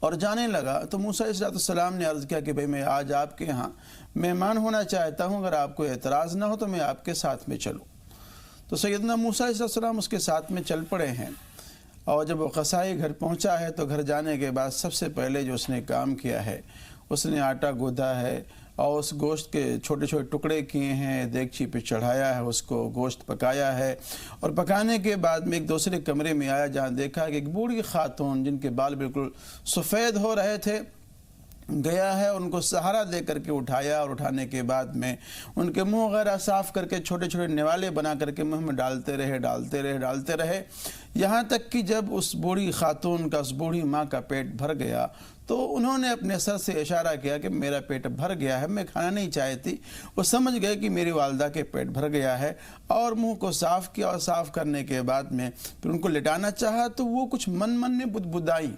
اور جانے لگا تو موسیٰ علیہ السلام نے عرض کیا کہ بھئی میں آج آپ کے ہاں مہمان ہونا چاہتا ہوں، اگر آپ کو اعتراض نہ ہو تو میں آپ کے ساتھ میں چلوں۔ تو سیدنا موسیٰ علیہ السلام اس کے ساتھ میں چل پڑے ہیں، اور جب وہ قصائی گھر پہنچا ہے تو گھر جانے کے بعد سب سے پہلے جو اس نے کام کیا ہے، اس نے آٹا گوندھا ہے اور اس گوشت کے چھوٹے چھوٹے ٹکڑے کیے ہیں، دیگچی پہ چڑھایا ہے، اس کو گوشت پکایا ہے، اور پکانے کے بعد میں ایک دوسرے کمرے میں آیا جہاں دیکھا کہ ایک بوڑھی خاتون جن کے بال بالکل سفید ہو رہے تھے گیا ہے، ان کو سہارا دے کر کے اٹھایا، اور اٹھانے کے بعد میں ان کے منہ وغیرہ صاف کر کے چھوٹے چھوٹے نوالے بنا کر کے منہ میں ڈالتے رہے، یہاں تک کہ جب اس بوڑھی خاتون کا، اس بوڑھی ماں کا پیٹ بھر گیا تو انہوں نے اپنے سر سے اشارہ کیا کہ میرا پیٹ بھر گیا ہے، میں کھانا نہیں چاہتی۔ وہ سمجھ گئے کہ میری والدہ کے پیٹ بھر گیا ہے، اور منہ کو صاف کیا، اور صاف کرنے کے بعد میں پھر ان کو لٹانا چاہا تو وہ کچھ من نے بدبدائی۔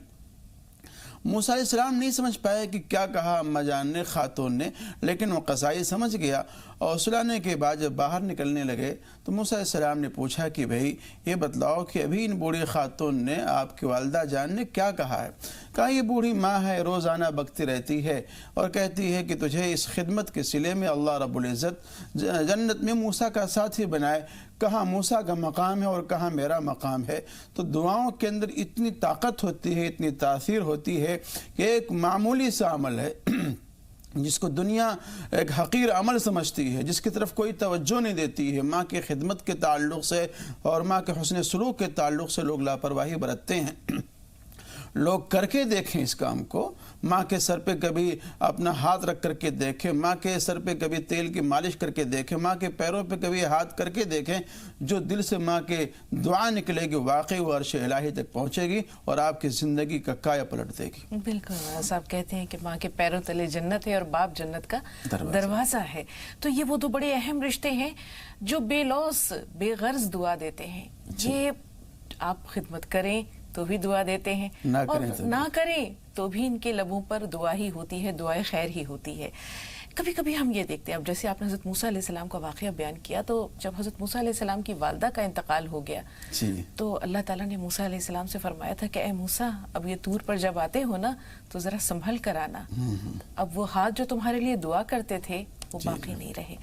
موسیٰ علیہ السلام نہیں سمجھ پائے کہ کیا کہا اماں جان نے، خاتون نے، لیکن وہ قصائی سمجھ گیا، اور سلانے کے بعد جب باہر نکلنے لگے تو موسیٰ علیہ السلام نے پوچھا کہ بھئی یہ بتلاؤ کہ ابھی ان بوڑھی خاتون نے آپ کی والدہ جان نے کیا کہا ہے؟ کہا یہ بوڑھی ماں ہے، روزانہ بکتی رہتی ہے اور کہتی ہے کہ تجھے اس خدمت کے صلے میں اللہ رب العزت جنت میں موسیٰ کا ساتھی بنائے۔ کہاں موسیٰ کا مقام ہے اور کہاں میرا مقام ہے۔ تو دعاؤں کے اندر اتنی طاقت ہوتی ہے، اتنی تاثیر ہوتی ہے کہ ایک معمولی سا عمل ہے جس کو دنیا ایک حقیر عمل سمجھتی ہے، جس کی طرف کوئی توجہ نہیں دیتی ہے، ماں کی خدمت کے تعلق سے اور ماں کے حسن سلوک کے تعلق سے لوگ لاپرواہی برتتے ہیں۔ لوگ کر کے دیکھیں اس کام کو، ماں کے سر پہ کبھی اپنا ہاتھ رکھ کر کے دیکھیں، ماں کے سر پہ کبھی تیل کی مالش کر کے دیکھیں، ماں کے پیروں پہ کبھی ہاتھ کر کے دیکھیں، جو دل سے ماں کے دعا نکلے گی واقعی وہ عرش الہی تک پہنچے گی اور آپ کی زندگی کا کایا پلٹ دے گی۔ بالکل، صاحب کہتے ہیں کہ ماں کے پیروں تلے جنت ہے اور باپ جنت کا دروازہ ہے۔ تو یہ وہ دو بڑے اہم رشتے ہیں جو بے لوث بے غرض دعا دیتے ہیں۔ یہ آپ خدمت کریں تو بھی دعا دیتے ہیں، اور نہ کریں تو بھی ان کے لبوں پر دعا ہی ہوتی ہے، دعائے خیر ہی ہوتی ہے۔ کبھی کبھی ہم یہ دیکھتے ہیں، اب جیسے آپ نے حضرت موسیٰ علیہ السلام کا واقعہ بیان کیا، تو جب حضرت موسیٰ علیہ السلام کی والدہ کا انتقال ہو گیا تو اللہ تعالیٰ نے موسیٰ علیہ السلام سے فرمایا تھا کہ اے موسیٰ، اب یہ طور پر جب آتے ہو نا تو ذرا سنبھل کر آنا، اب وہ ہاتھ جو تمہارے لیے دعا کرتے تھے وہ باقی نہیں رہے۔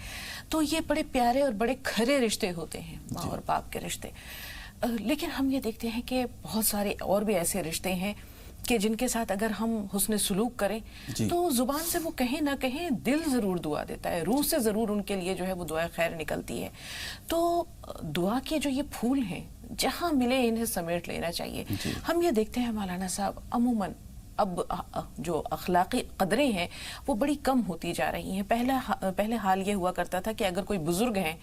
تو یہ بڑے پیارے اور بڑے کھرے رشتے ہوتے ہیں، ماں اور باپ کے رشتے۔ لیکن ہم یہ دیکھتے ہیں کہ بہت سارے اور بھی ایسے رشتے ہیں کہ جن کے ساتھ اگر ہم حسن سلوک کریں تو زبان سے وہ کہیں نہ کہیں دل ضرور دعا دیتا ہے، روح سے ضرور ان کے لیے جو ہے وہ دعا خیر نکلتی ہے۔ تو دعا کے جو یہ پھول ہیں، جہاں ملے انہیں سمیٹ لینا چاہیے۔ ہم یہ دیکھتے ہیں مولانا صاحب، عموماً اب جو اخلاقی قدریں ہیں وہ بڑی کم ہوتی جا رہی ہیں۔ پہلے حال یہ ہوا کرتا تھا کہ اگر کوئی بزرگ ہیں،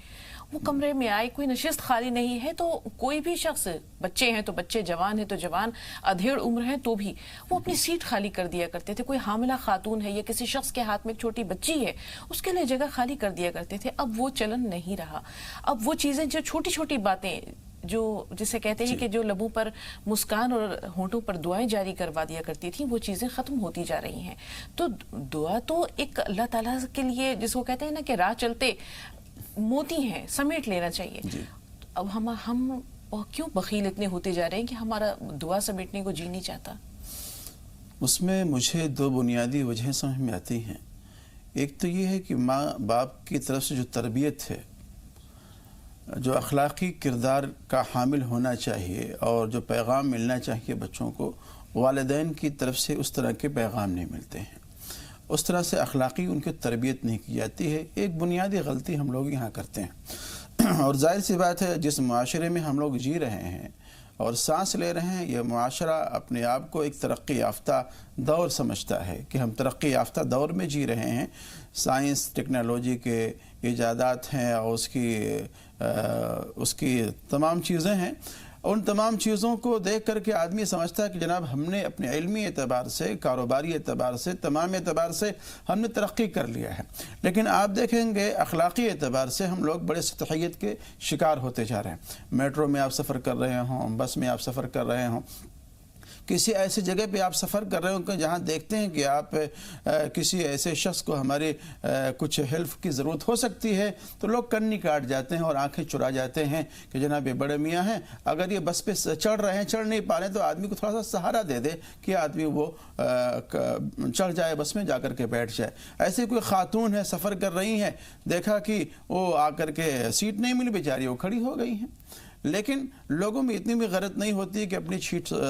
وہ کمرے میں آئے، کوئی نشست خالی نہیں ہے تو کوئی بھی شخص، بچے ہیں تو بچے، جوان ہیں تو جوان، ادھیڑ عمر ہیں تو بھی وہ اپنی سیٹ خالی کر دیا کرتے تھے۔ کوئی حاملہ خاتون ہے یا کسی شخص کے ہاتھ میں ایک چھوٹی بچی ہے، اس کے لیے جگہ خالی کر دیا کرتے تھے۔ اب وہ چلن نہیں رہا۔ اب وہ چیزیں جو چھوٹی چھوٹی باتیں جو جسے کہتے ہیں کہ جو لبوں پر مسکان اور ہونٹوں پر دعائیں جاری کروا دیا کرتی تھیں، وہ چیزیں ختم ہوتی جا رہی ہیں۔ تو دعا تو ایک اللہ تعالیٰ کے لیے، جس کو کہتے ہیں نا کہ راہ چلتے موتی ہیں، سمیٹ لینا چاہیے۔ اب ہم کیوں بخیل اتنے ہوتے جا رہے ہیں کہ ہمارا دعا سمیٹنے کو جی نہیں چاہتا؟ اس میں مجھے دو بنیادی وجہیں سمجھ میں آتی ہیں۔ ایک تو یہ ہے کہ ماں باپ کی طرف سے جو تربیت ہے، جو اخلاقی کردار کا حامل ہونا چاہیے اور جو پیغام ملنا چاہیے بچوں کو، والدین کی طرف سے اس طرح کے پیغام نہیں ملتے ہیں، اس طرح سے اخلاقی ان کی تربیت نہیں کی جاتی ہے۔ ایک بنیادی غلطی ہم لوگ یہاں کرتے ہیں، اور ظاہر سی بات ہے جس معاشرے میں ہم لوگ جی رہے ہیں اور سانس لے رہے ہیں، یہ معاشرہ اپنے آپ کو ایک ترقی یافتہ دور سمجھتا ہے کہ ہم ترقی یافتہ دور میں جی رہے ہیں۔ سائنس ٹیکنالوجی کے ایجادات ہیں اور اس کی تمام چیزیں ہیں، ان تمام چیزوں کو دیکھ کر کے آدمی سمجھتا ہے کہ جناب ہم نے اپنے علمی اعتبار سے، کاروباری اعتبار سے، تمام اعتبار سے ہم نے ترقی کر لیا ہے۔ لیکن آپ دیکھیں گے اخلاقی اعتبار سے ہم لوگ بڑے سطحیت کے شکار ہوتے جا رہے ہیں۔ میٹرو میں آپ سفر کر رہے ہوں، بس میں آپ سفر کر رہے ہوں، کسی ایسی جگہ پہ آپ سفر کر رہے ہوں کہ جہاں دیکھتے ہیں کہ آپ کسی ایسے شخص کو ہمارے کچھ ہیلپ کی ضرورت ہو سکتی ہے تو لوگ کنی کاٹ جاتے ہیں اور آنکھیں چرا جاتے ہیں کہ جناب یہ بڑے میاں ہیں، اگر یہ بس پہ چڑھ رہے ہیں، چڑھ نہیں پا رہے ہیں تو آدمی کو تھوڑا سا سہارا دے دے کہ آدمی وہ چڑھ جائے، بس میں جا کر کے بیٹھ جائے۔ ایسے کوئی خاتون ہے، سفر کر رہی ہیں، دیکھا کہ وہ آ کر کے سیٹ نہیں ملی، بیچاری وہ کھڑی ہو گئی ہیں، لیکن لوگوں میں اتنی بھی غیرت نہیں ہوتی کہ اپنی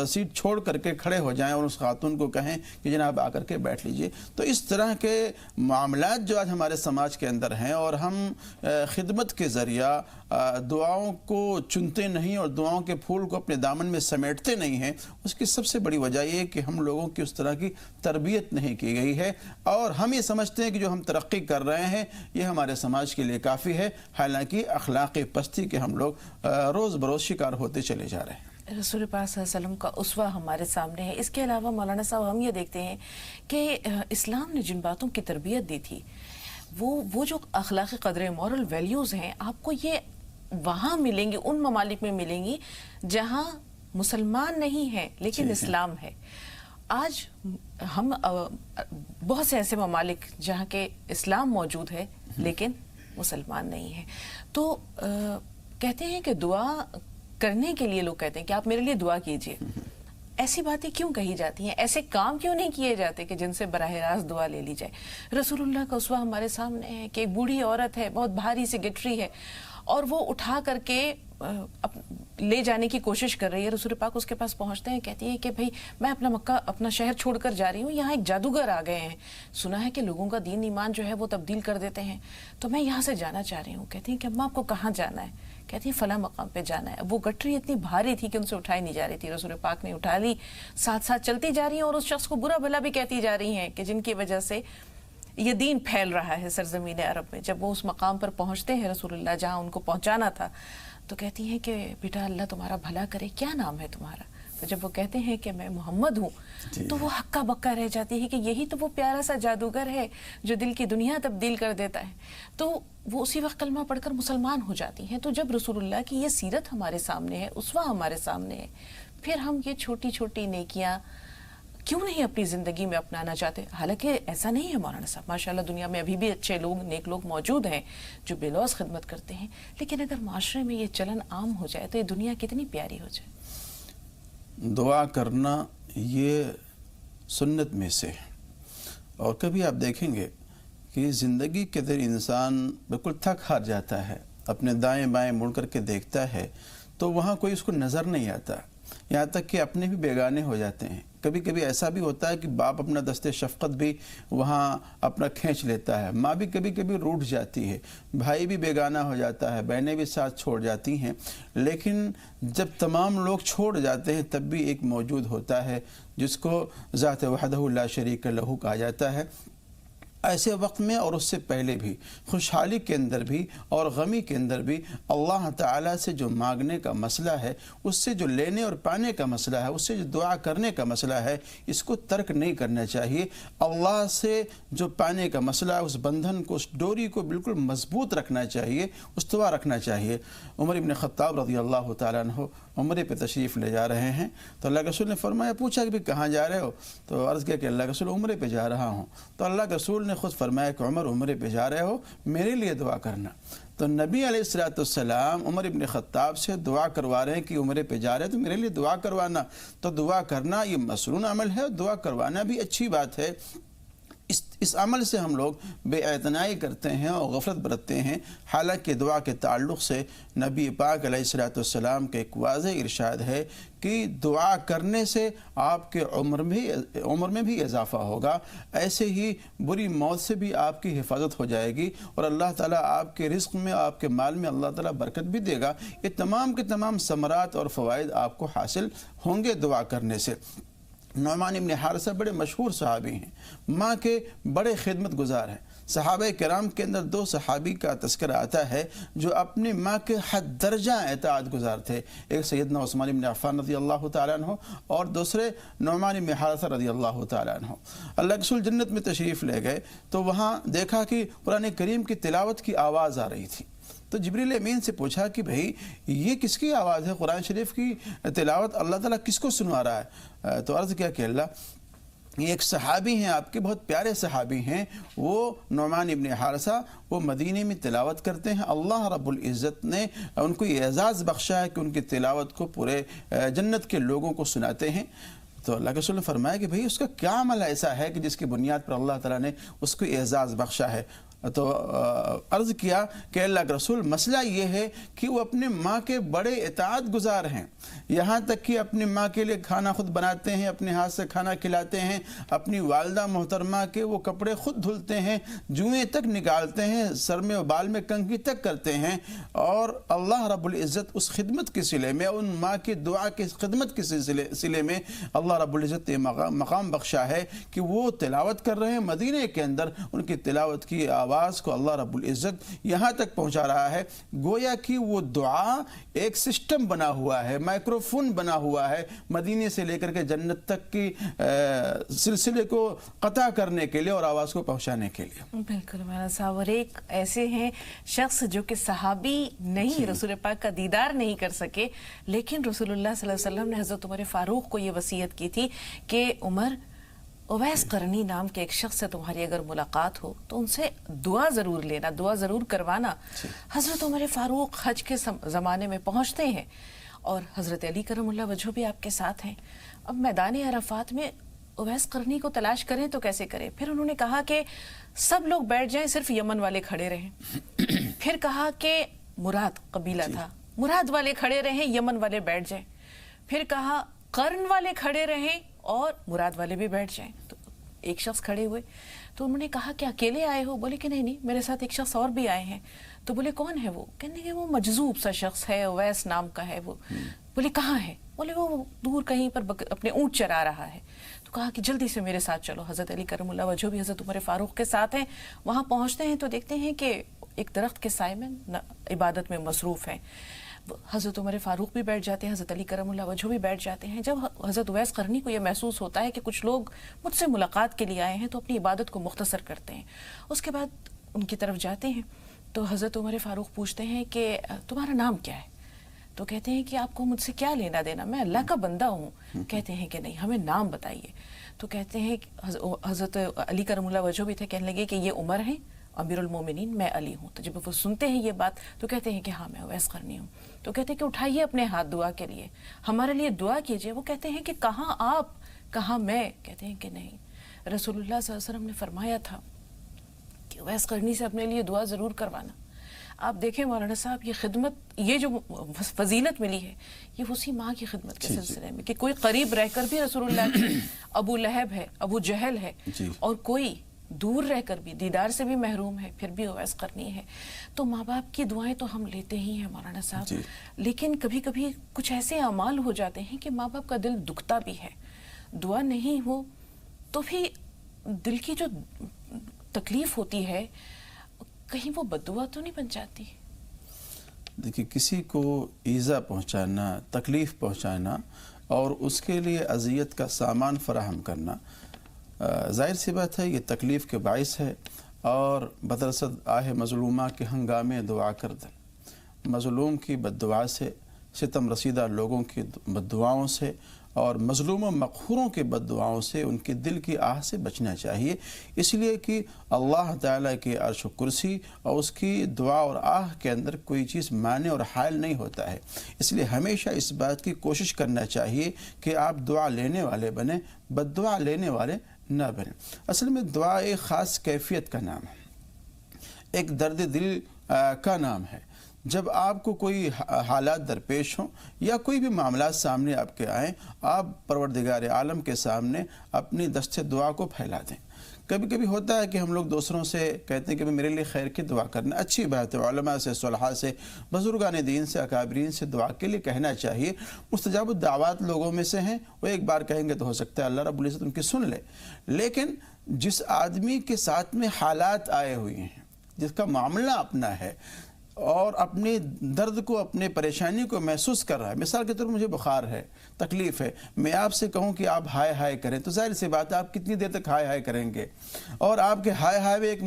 سیٹ چھوڑ کر کے کھڑے ہو جائیں اور اس خاتون کو کہیں کہ جناب آ کر کے بیٹھ لیجئے۔ تو اس طرح کے معاملات جو آج ہمارے سماج کے اندر ہیں، اور ہم خدمت کے ذریعہ دعاؤں کو چنتے نہیں اور دعاؤں کے پھول کو اپنے دامن میں سمیٹتے نہیں ہیں، اس کی سب سے بڑی وجہ یہ ہے کہ ہم لوگوں کی اس طرح کی تربیت نہیں کی گئی ہے، اور ہم یہ سمجھتے ہیں کہ جو ہم ترقی کر رہے ہیں یہ ہمارے سماج کے لیے کافی ہے، حالانکہ اخلاقی پستی کے ہم لوگ روز بروز شکار ہوتے چلے جا رہے ہیں۔ رسول پاک صلی اللہ علیہ وسلم کا اسوہ ہمارے سامنے ہے۔ اس کے علاوہ مولانا صاحب ہم یہ دیکھتے ہیں کہ اسلام نے جن باتوں کی تربیت دی تھی، وہ جو اخلاقی قدریں، مورل ویلیوز ہیں، آپ کو یہ وہاں ملیں گی، ان ممالک میں ملیں گی جہاں مسلمان نہیں ہیں لیکن اسلام ہے۔ آج ہم بہت سے ایسے ممالک جہاں کے اسلام موجود ہے لیکن مسلمان نہیں ہیں، تو کہتے ہیں کہ دعا کرنے کے لیے لوگ کہتے ہیں کہ آپ میرے لیے دعا کیجئے۔ ایسی باتیں کیوں کہی جاتی ہیں؟ ایسے کام کیوں نہیں کیے جاتے کہ جن سے براہ راست دعا لے لی جائے؟ رسول اللہ کا اسوہ ہمارے سامنے ہے کہ ایک بوڑھی عورت ہے، بہت بھاری سی گٹری ہے، اور وہ اٹھا کر کے لے جانے کی کوشش کر رہی ہے۔ رسول پاک اس کے پاس پہنچتے ہیں، کہتی ہے کہ بھئی میں اپنا مکہ، اپنا شہر چھوڑ کر جا رہی ہوں، یہاں ایک جادوگر آ گئے ہیں، سنا ہے کہ لوگوں کا دین ایمان جو ہے وہ تبدیل کر دیتے ہیں، تو میں یہاں سے جانا چاہ رہی ہوں۔ کہتی ہیں کہ اماں آپ کو کہاں جانا ہے؟ کہتی ہیں فلاں مقام پہ جانا ہے۔ اب وہ گٹری اتنی بھاری تھی کہ ان سے اٹھائی نہیں جا رہی تھی، رسول پاک نے اٹھا لی، ساتھ ساتھ چلتی جا رہی ہیں اور اس شخص کو برا بھلا بھی کہتی جا رہی ہیں کہ جن کی وجہ سے یہ دین پھیل رہا ہے سرزمین عرب میں۔ جب وہ اس مقام پر پہنچتے ہیں رسول اللہ جہاں ان کو پہنچانا تھا، تو کہتی ہیں کہ بیٹا اللہ تمہارا بھلا کرے، کیا نام ہے تمہارا؟ تو جب وہ کہتے ہیں کہ میں محمد ہوں، تو وہ ہکا بکا رہ جاتی ہے کہ یہی تو وہ پیارا سا جادوگر ہے جو دل کی دنیا تبدیل کر دیتا ہے۔ تو وہ اسی وقت کلمہ پڑھ کر مسلمان ہو جاتی ہیں۔ تو جب رسول اللہ کی یہ سیرت ہمارے سامنے ہے، اسوہ ہمارے سامنے ہے، پھر ہم یہ چھوٹی چھوٹی نیکیاں کیوں نہیں اپنی زندگی میں اپنانا چاہتے؟ حالانکہ ایسا نہیں ہے مولانا صاحب، ماشاءاللہ دنیا میں ابھی بھی اچھے لوگ، نیک لوگ موجود ہیں جو بے لوث خدمت کرتے ہیں، لیکن اگر معاشرے میں یہ چلن عام ہو جائے تو یہ دنیا کتنی پیاری ہو جائے۔ دعا کرنا یہ سنت میں سے ہے، اور کبھی آپ دیکھیں گے کہ زندگی کے اندر انسان بالکل تھک ہار جاتا ہے، اپنے دائیں بائیں مڑ کر کے دیکھتا ہے تو وہاں کوئی اس کو نظر نہیں آتا، یہاں تک کہ اپنے بھی بیگانے ہو جاتے ہیں۔ کبھی کبھی ایسا بھی ہوتا ہے کہ باپ اپنا دست شفقت بھی وہاں اپنا کھینچ لیتا ہے، ماں بھی کبھی کبھی روٹھ جاتی ہے، بھائی بھی بیگانہ ہو جاتا ہے، بہنیں بھی ساتھ چھوڑ جاتی ہیں، لیکن جب تمام لوگ چھوڑ جاتے ہیں تب بھی ایک موجود ہوتا ہے جس کو ذات وحدہ لا شریک لہ کہا جاتا ہے۔ ایسے وقت میں اور اس سے پہلے بھی، خوشحالی کے اندر بھی اور غمی کے اندر بھی، اللہ تعالیٰ سے جو مانگنے کا مسئلہ ہے، اس سے جو لینے اور پانے کا مسئلہ ہے، اس سے جو دعا کرنے کا مسئلہ ہے، اس کو ترک نہیں کرنا چاہیے۔ اللہ سے جو پانے کا مسئلہ ہے، اس بندھن کو، اس ڈوری کو بالکل مضبوط رکھنا چاہیے، استوا رکھنا چاہیے۔ عمر ابن خطاب رضی اللہ تعالیٰ عنہ عمرے پہ تشریف لے جا رہے ہیں، تو اللہ کے رسول نے فرمایا، پوچھا کہ کہاں جا رہے ہو؟ تو عرض کیا کہ اللہ کے رسول عمرے پہ جا رہا ہوں۔ تو اللہ کے رسول نے خود فرمایا کہ عمر عمرے پہ جا رہے ہو، میرے لیے دعا کرنا۔ تو نبی علیہ السلام عمر ابن خطاب سے دعا کروا رہے ہیں کہ عمرے پہ جا رہے ہیں تو میرے لیے دعا کروانا۔ تو دعا کرنا یہ مسنون عمل ہے، دعا کروانا بھی اچھی بات ہے۔ اس عمل سے ہم لوگ بے اعتنائی کرتے ہیں اور غفلت برتتے ہیں، حالانکہ دعا کے تعلق سے نبی پاک علیہ السلام کا ایک واضح ارشاد ہے کہ دعا کرنے سے آپ کے عمر میں بھی اضافہ ہوگا، ایسے ہی بری موت سے بھی آپ کی حفاظت ہو جائے گی، اور اللہ تعالیٰ آپ کے رزق میں، آپ کے مال میں اللہ تعالیٰ برکت بھی دے گا۔ یہ تمام کے تمام ثمرات اور فوائد آپ کو حاصل ہوں گے دعا کرنے سے۔ نعمان ابن حارثہ بڑے مشہور صحابی ہیں، ماں کے بڑے خدمت گزار ہیں۔ صحابہ کرام کے اندر دو صحابی کا تذکرہ آتا ہے جو اپنی ماں کے حد درجہ اطاعت گزار تھے، ایک سیدنا عثمان بن عفان رضی اللہ تعالیٰ عنہ اور دوسرے نعمان بن حارثہ رضی اللہ تعالیٰ عنہ۔ اللہ کے رسول جنت میں تشریف لے گئے تو وہاں دیکھا کہ قرآن کریم کی تلاوت کی آواز آ رہی تھی، تو جبریل امین سے پوچھا کہ بھئی یہ کس کی آواز ہے، قرآن شریف کی تلاوت اللہ تعالیٰ کس کو سنوا رہا ہے؟ تو عرض کیا کہ اللہ، یہ ایک صحابی ہیں آپ کے، بہت پیارے صحابی ہیں، وہ نعمان ابن حارثہ، وہ مدینے میں تلاوت کرتے ہیں، اللہ رب العزت نے ان کو یہ اعزاز بخشا ہے کہ ان کی تلاوت کو پورے جنت کے لوگوں کو سناتے ہیں۔ تو اللہ کے رسول نے فرمایا کہ بھئی اس کا کیا عمل ایسا ہے کہ جس کی بنیاد پر اللہ تعالیٰ نے اس کو اعزاز بخشا ہے؟ تو عرض کیا کہ اللہ کے رسول، مسئلہ یہ ہے کہ وہ اپنے ماں کے بڑے اطاعت گزار ہیں، یہاں تک کہ اپنی ماں کے لیے کھانا خود بناتے ہیں، اپنے ہاتھ سے کھانا کھلاتے ہیں، اپنی والدہ محترمہ کے وہ کپڑے خود دھلتے ہیں، جوئیں تک نکالتے ہیں، سر میں و بال میں کنگھی تک کرتے ہیں، اور اللہ رب العزت اس خدمت کے صلے میں، ان ماں کی دعا کی خدمت کے صلے میں اللہ رب العزت نے مقام بخشا ہے کہ وہ تلاوت کر رہے ہیں مدینے کے اندر، ان کی تلاوت کی آواز کو اللہ رب العزت یہاں تک پہنچا رہا ہے، گویا کہ وہ دعا ایک سسٹم بنا ہوا ہے، مائکروفون بنا ہوا ہے، مدینے سے لے کر کے جنت تک کی سلسلے کو قطع کرنے کے لیے اور آواز کو پہنچانے کے لیے۔ بالکل مولانا صاحب، اور ایک ایسے ہیں شخص جو کہ صحابی نہیں، رسول پاک کا دیدار نہیں کر سکے، لیکن رسول اللہ صلی اللہ علیہ وسلم نے حضرت عمر فاروق کو یہ وصیت کی تھی کہ عمر، اویس قرنی نام کے ایک شخص سے تمہاری اگر ملاقات ہو تو ان سے دعا ضرور لینا، دعا ضرور کروانا۔ حضرت عمر فاروق حج کے زمانے میں پہنچتے ہیں اور حضرت علی کرم اللہ وجہہ بھی آپ کے ساتھ ہیں۔ اب میدان عرفات میں اویس قرنی کو تلاش کریں تو کیسے کریں؟ پھر انہوں نے کہا کہ سب لوگ بیٹھ جائیں، صرف یمن والے کھڑے رہیں۔ پھر کہا کہ مراد قبیلہ تھا، مراد والے کھڑے رہیں، یمن والے بیٹھ جائیں۔ پھر کہا قرن والے کھڑے رہیں اور مراد والے بھی بیٹھ جائیں۔ تو ایک شخص کھڑے ہوئے تو انہوں نے کہا کہ اکیلے آئے ہو؟ بولے کہ نہیں، میرے ساتھ ایک شخص اور بھی آئے ہیں۔ تو بولے کون ہے وہ؟ کہنے کہ وہ مجذوب سا شخص ہے، اویس نام کا ہے وہ۔ بولے کہاں ہے؟ بولے وہ دور کہیں پر اپنے اونٹ چرا رہا ہے۔ تو کہا کہ جلدی سے میرے ساتھ چلو۔ حضرت علی کرم اللہ وجہہ بھی حضرت عمر فاروق کے ساتھ ہیں، وہاں پہنچتے ہیں تو دیکھتے ہیں کہ ایک درخت کے سائے میں عبادت میں مصروف ہیں۔ حضرت عمر فاروق بھی بیٹھ جاتے ہیں، حضرت علی کرم اللہ وجہہ بھی بیٹھ جاتے ہیں۔ جب حضرت اویس قرنی کو یہ محسوس ہوتا ہے کہ کچھ لوگ مجھ سے ملاقات کے لیے آئے ہیں تو اپنی عبادت کو مختصر کرتے ہیں۔ اس کے بعد ان کی طرف جاتے ہیں تو حضرت عمر فاروق پوچھتے ہیں کہ تمہارا نام کیا ہے؟ تو کہتے ہیں کہ آپ کو مجھ سے کیا لینا دینا، میں اللہ کا بندہ ہوں۔ کہتے ہیں کہ نہیں، ہمیں نام بتائیے۔ تو کہتے ہیں حضرت علی کرم اللہ وجہہ بھی تھے، کہنے لگے کہ یہ عمر ہیں، امیر المومنین، میں علی ہوں۔ تو جب وہ سنتے ہیں یہ بات تو کہتے ہیں کہ ہاں میں اویس قرنی ہوں۔ تو کہتے ہیں کہ اٹھائیے اپنے ہاتھ دعا کے لیے، ہمارے لیے دعا کیجئے۔ وہ کہتے ہیں کہ کہاں آپ، کہاں میں؟ کہتے ہیں کہ نہیں، رسول اللہ صلی اللہ علیہ وسلم نے فرمایا تھا کہ اویس قرنی سے اپنے لیے دعا ضرور کروانا۔ آپ دیکھیں مولانا صاحب، یہ خدمت، یہ جو فضیلت ملی ہے یہ اسی ماں کی خدمت کے سلسلے میں کہ کوئی قریب رہ کر بھی رسول اللہ کی ابو لہب ہے، ابو جہل ہے، اور کوئی دور رہ کر بھی دیدار سے بھی محروم ہے، پھر بھی اویس قرنی ہے۔ تو ماں باپ کی دعائیں تو ہم لیتے ہی ہیں مولانا صاحب، لیکن کبھی کبھی کچھ ایسے اعمال ہو جاتے ہیں کہ ماں باپ کا دل دکھتا بھی ہے۔ دعا نہیں ہو تو بھی دل کی جو تکلیف ہوتی ہے، کہیں وہ بددعا تو نہیں بن جاتی؟ دیکھیے، کسی کو ایذا پہنچانا، تکلیف پہنچانا اور اس کے لیے اذیت کا سامان فراہم کرنا، ظاہر سی بات ہے یہ تکلیف کے باعث ہے، اور بدرصد آہ مظلومہ کے ہنگامے دعا کردن، مظلوم کی بددعا سے، ستم رسیدہ لوگوں کی بددعاؤں سے اور مظلوم و مقہوروں کے بددعاؤں سے، ان کے دل کی آہ سے بچنا چاہیے، اس لیے کہ اللہ تعالیٰ کے عرش و کرسی اور اس کی دعا اور آہ کے اندر کوئی چیز مانع اور حائل نہیں ہوتا ہے۔ اس لیے ہمیشہ اس بات کی کوشش کرنا چاہیے کہ آپ دعا لینے والے بنیں، بددعا لینے والے نہ بنیں۔ اصل میں دعا ایک خاص کیفیت کا نام ہے، ایک درد دل کا نام ہے۔ جب آپ کو کوئی حالات درپیش ہوں یا کوئی بھی معاملات سامنے آپ کے آئیں، آپ پروردگار عالم کے سامنے اپنی دست دعا کو پھیلا دیں۔ کبھی کبھی ہوتا ہے کہ ہم لوگ دوسروں سے کہتے ہیں کہ میرے لیے خیر کی دعا کرنا، اچھی بات ہے، علماء سے، صلحاء سے، بزرگان دین سے، اکابرین سے دعا کے لیے کہنا چاہیے۔ مستجاب الدعوات لوگوں میں سے ہیں، وہ ایک بار کہیں گے تو ہو سکتا ہے اللہ رب العزت ان کی سن لے، لیکن جس آدمی کے ساتھ میں حالات آئے ہوئے ہیں، جس کا معاملہ اپنا ہے، اور اپنے درد کو اپنے پریشانی کو محسوس کر رہا ہے، مثال کے طور پر مجھے بخار ہے، تکلیف ہے، میں آپ سے کہوں کہ آپ ہائے ہائے کریں تو ظاہر سی بات ہے آپ کتنی دیر تک ہائے ہائے کریں گے، اور آپ کے ہائے ہائے میں ایک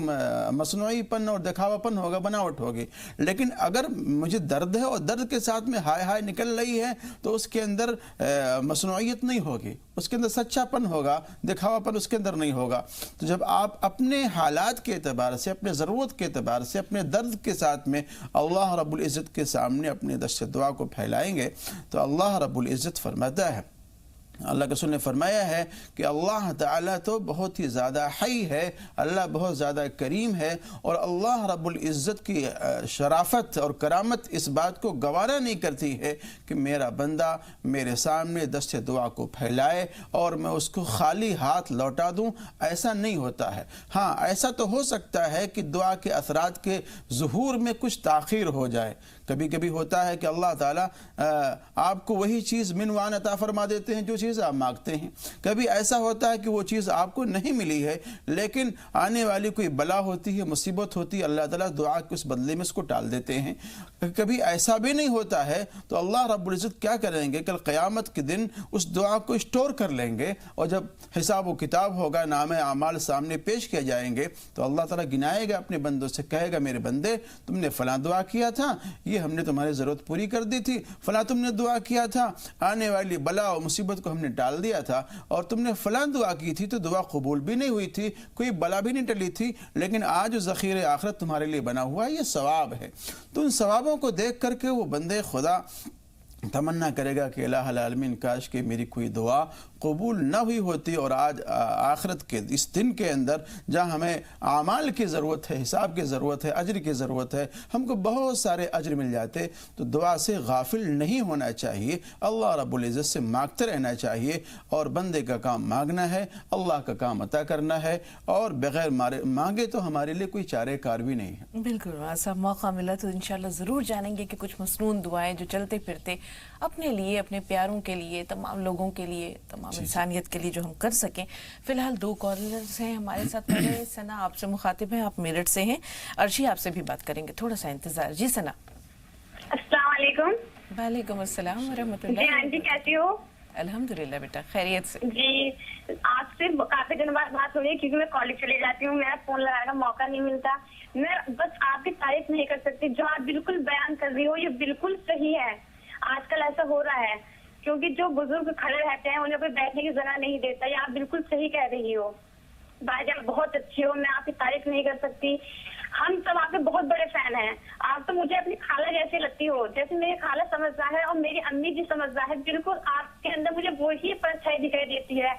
مصنوعی پن اور دکھاوا پن ہوگا، بناوٹ ہوگی. لیکن اگر مجھے درد ہے اور درد کے ساتھ میں ہائے ہائے نکل رہی ہے تو اس کے اندر مصنوعیت نہیں ہوگی، اس کے اندر سچا پن ہوگا، دکھاوا پن اس کے اندر نہیں ہوگا. تو جب آپ اپنے حالات کے اعتبار سے، اپنے ضرورت کے اعتبار سے، اپنے درد کے ساتھ میں اللہ رب العزت کے سامنے اپنے دست دعا کو پھیلائیں گے تو اللہ رب العزت فرماتا ہے، اللہ کے رسول نے فرمایا ہے کہ اللہ تعالیٰ تو بہت ہی زیادہ حی ہے، اللہ بہت زیادہ کریم ہے، اور اللہ رب العزت کی شرافت اور کرامت اس بات کو گوارا نہیں کرتی ہے کہ میرا بندہ میرے سامنے دست دعا کو پھیلائے اور میں اس کو خالی ہاتھ لوٹا دوں. ایسا نہیں ہوتا ہے. ہاں ایسا تو ہو سکتا ہے کہ دعا کے اثرات کے ظہور میں کچھ تاخیر ہو جائے. کبھی کبھی ہوتا ہے کہ اللہ تعالیٰ آپ کو وہی چیز منوان عطا فرما دیتے ہیں جو چیز آپ مانگتے ہیں. کبھی ایسا ہوتا ہے کہ وہ چیز آپ کو نہیں ملی ہے لیکن آنے والی کوئی بلا ہوتی ہے، مصیبت ہوتی ہے، اللہ تعالیٰ دعا کے اس بدلے میں اس کو ٹال دیتے ہیں. کبھی ایسا بھی نہیں ہوتا ہے تو اللہ رب العزت کیا کریں گے، کل قیامت کے دن اس دعا کو اسٹور کر لیں گے، اور جب حساب و کتاب ہوگا، نام اعمال سامنے پیش کیے جائیں گے تو اللہ تعالیٰ گنائے گا اپنے بندوں سے، کہے گا میرے بندے تم نے فلاں دعا کیا تھا، یہ ہم نے تمہاری ضرورت پوری کر دی تھی، فلاں تم نے دعا کیا تھا، آنے والی بلا اور مصیبت کو ہم نے ٹال دیا تھا، اور تم نے فلاں دعا کی تھی تو دعا قبول بھی نہیں ہوئی تھی، کوئی بلا بھی نہیں ٹلی تھی، لیکن آج ذخیرہ آخرت تمہارے لیے بنا ہوا ہے، یہ ثواب ہے. تو ان ثوابوں کو دیکھ کر کے وہ بندے خدا تمنا کرے گا کہ الہ العالمین کاش کہ میری کوئی دعا قبول نہ ہوئی ہوتی، اور آج آخرت کے اس دن کے اندر جہاں ہمیں اعمال کی ضرورت ہے، حساب کی ضرورت ہے، اجر کی ضرورت ہے، ہم کو بہت سارے اجر مل جاتے. تو دعا سے غافل نہیں ہونا چاہیے، اللہ رب العزت سے مانگتے رہنا چاہیے، اور بندے کا کام مانگنا ہے، اللہ کا کام عطا کرنا ہے، اور بغیر مانگے تو ہمارے لیے کوئی چارہ کار بھی نہیں ہے. بالکل. ایسا موقع ملا تو انشاءاللہ ضرور جانیں گے کہ کچھ مسنون دعائیں جو چلتے پھرتے اپنے لیے، اپنے پیاروں کے لیے، تمام لوگوں کے لیے، تمام انسانیت کے لیے جو ہم کر سکیں. فی الحال 2 کالرز ہیں ہمارے ساتھ. پہلے ثنا آپ سے مخاطب ہیں، آپ میرٹھ سے ہیں. عرشی آپ سے بھی بات کریں گے، تھوڑا سا انتظار. جی ثنا. السلام علیکم. وعلیکم السلام ورحمۃ اللہ. جی آنٹی کیسی ہو؟ الحمدللہ بیٹا خیریت سے. جی آپ سے کافی دن بعد بات ہو رہی ہے کیونکہ میں کالج چلی جاتی ہوں، میرا فون لگانے کا موقع نہیں ملتا. میں بس آپ کی تعریف نہیں کر سکتی، جو آپ بالکل بیان کر رہی ہو یہ بالکل صحیح ہے. آج کل ایسا ہو رہا ہے کیونکہ جو بزرگ کھڑے رہتے ہیں انہیں کوئی بیٹھنے کی جگہ نہیں دیتا. یہ آپ بالکل صحیح کہہ رہی ہو. بھائی جان بہت اچھی ہو، میں آپ کی تعریف نہیں کر سکتی. ہم سب آپ کے بہت بڑے فین ہیں. آپ تو مجھے اپنی خالہ جیسے لگتی ہو، جیسے میری خالہ سمجھدار ہے اور میری امی بھی سمجھدار ہے. بالکل آپ کے اندر مجھے وہی پرچھائی دکھائی دیتی ہے.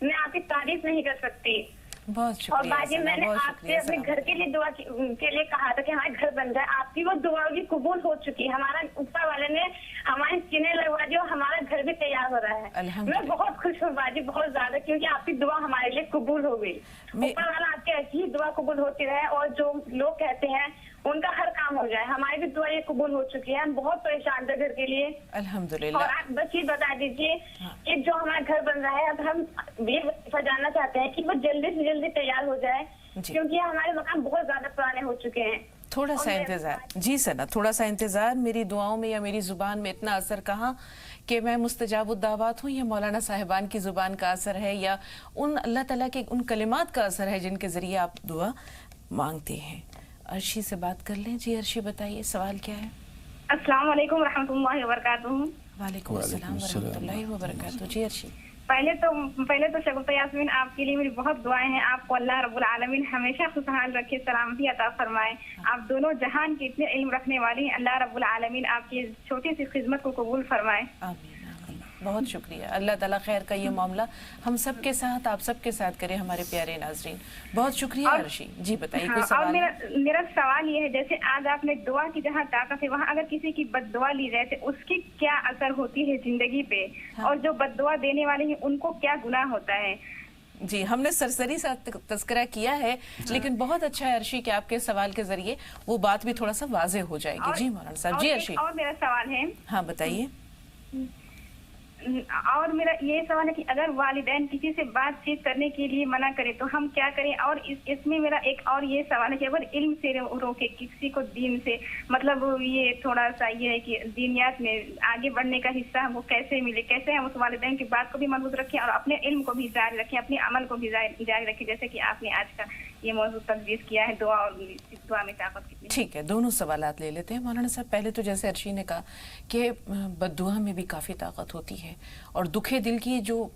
میں آپ کی تعریف نہیں کر سکتی. بہت اور شکریہ. باجی میں نے آپ سے اپنے گھر کے لیے دعا کے لیے کہا تھا کہ ہمارے گھر بن جائے. آپ کی وہ دعا بھی قبول ہو چکی ہے. ہمارا اوپر والے نے ہماری چینیں لگوا دی اور ہمارا گھر بھی تیار ہو رہا ہے. میں بہت خوش ہوں باجی، بہت زیادہ، کیونکہ آپ کی دعا ہمارے لیے قبول ہو گئی. اوپر والا آپ کی ایسی ہی دعا قبول ہوتی رہے، اور جو لوگ کہتے ہیں ان کا ہر کام ہو جائے. ہماری بھی دعا یہ قبول ہو چکی ہے. ہم بہت پریشان تھے گھر کے لیے. الحمدللہ. اور آپ بس یہ بتا دیجیے کہ جو ہمارا گھر بن رہا ہے اب ہم یہ سجانا چاہتے ہیں کہ وہ جلدی سے جلدی تیار ہو جائے، کیونکہ ہمارے مکان بہت زیادہ پرانے ہو چکے ہیں. تھوڑا سا انتظار. جی ثنا تھوڑا سا انتظار. میری دعاؤں میں یا میری زبان میں اتنا اثر کہاں کہ میں مستجاب الدعوات ہوں، یا مولانا صاحبان کی زبان کا اثر ہے، یا ان اللہ تعالیٰ کے ان کلمات کا اثر ہے جن کے ذریعے آپ دعا مانگتے ہیں. عرشی سے بات کر لیں. جی عرشی بتائیے سوال کیا ہے. السلام علیکم ورحمۃ اللہ وبرکاتہ. وعلیکم السلام ورحمۃ اللہ وبرکاتہ. جی عرشی. پہلے تو شگفتہ یاسمین آپ کے لیے میری بہت دعائیں ہیں. آپ کو اللہ رب العالمین ہمیشہ خوشحال رکھے، سلامتی عطا فرمائے. آپ دونوں جہان کے اتنے علم رکھنے والی ہیں. اللہ رب العالمین آپ کی چھوٹی سی خدمت کو قبول فرمائے. آمین. بہت شکریہ. اللہ تعالیٰ خیر کا یہ معاملہ ہم سب کے ساتھ، آپ سب کے ساتھ کرے ہمارے پیارے ناظرین. بہت شکریہ عرشی. جی بتائیے کوئی سوال. اور میرا سوال یہ ہے، جیسے آج آپ نے دعا کی جہاں طاقت ہے وہاں اگر کسی کی بد دعا لی جائے تو اس کی کیا اثر ہوتی ہے زندگی پہ، اور جو بد دعا دینے والے ہیں ان کو کیا گناہ ہوتا ہے؟ جی ہم نے سرسری سا تذکرہ کیا ہے، لیکن بہت اچھا ہے عرشی کہ آپ کے سوال کے ذریعے وہ بات بھی تھوڑا سا واضح ہو جائے گی. جی مولانا صاحب. جی عرشی. اور میرا سوال ہے. ہاں بتائیے. اور میرا یہ سوال ہے کہ اگر والدین کسی سے بات چیت کرنے کے لیے منع کرے تو ہم کیا کریں؟ اور اس میں میرا ایک اور یہ سوال ہے کہ اگر علم سے روکے کسی کو دین سے، مطلب یہ تھوڑا سا یہ ہے کہ دینیات میں آگے بڑھنے کا حصہ ہم کو کیسے ملے، کیسے ہم اس والدین کی بات کو بھی محفوظ رکھیں اور اپنے علم کو بھی جاری رکھیں، اپنے عمل کو بھی جاری رکھیں، جیسے کہ آپ نے آج کا یہ موضوع تجویز کیا ہے، دعا اور دعا میں طاقت کتنی؟ ٹھیک ہے، دونوں سوالات لے لیتے ہیں مولانا صاحب۔ پہلے تو جیسے عرشی نے کہا کہ بد دعا میں بھی کافی طاقت ہوتی ہے، اور دکھے دل کی جو